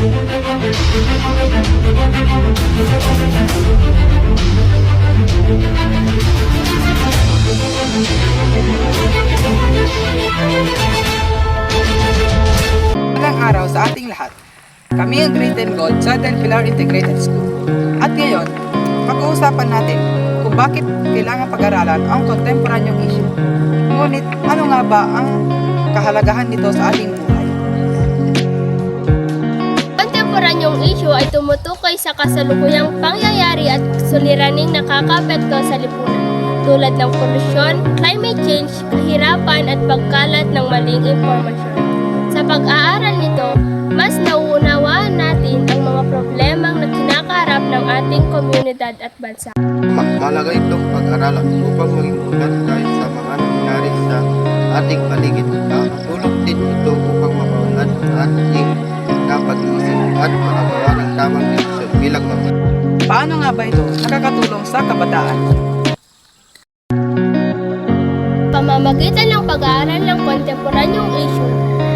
Magandang araw sa ating lahat. Kami ang Grade 10 Gold sa Del Pilar Integrated School. At ngayon, pag-uusapan natin kung bakit kailangan pag-aralan ang kontemporanyong issue. Ngunit ano nga ba ang kahalagahan nito sa ating buhay? Kontemporanyong issue ay tumutukoy sa kasalukuyang pangyayari at suliraning nakakaapekto sa lipunan, tulad ng polusyon, climate change, kahirapan at pagkalat ng maling impormasyon. Sa pag-aaral nito, mas nauunawaan natin ang mga problemang na kinakaharap ng ating komunidad at bansa. Mahalaga itong pag-aralan upang maging ulat tayo sa mga nangyayari sa ating paligid. Tulong din ito upang mapaunlad ang ating kapag-isip at makagawa ng tamang desisyon bilang mga. Paano nga ba ito nakakatulong sa kabataan? Pamamagitan ng pag-aaral ng kontemporanyong issue,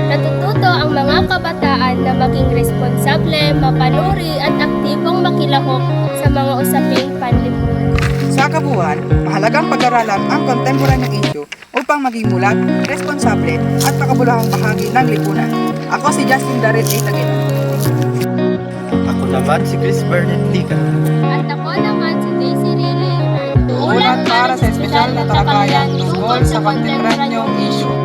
natututo ang mga kabataan na maging responsable, mapanuri at aktibong makilahok sa mga usaping panlipunan. Sa kabuuan, mahalagang pag-aralan ang kontemporanyong issue upang maging mulat, responsable at makabuluhang bahagi ng lipunan. Ako si Justin Darit A. Taguina. Ako naman si Chris Bernard Liga. At ako naman si Daisy Riley Hernando. Ulat para sa espesyal na talakayan tungkol sa kontemporanyong issue.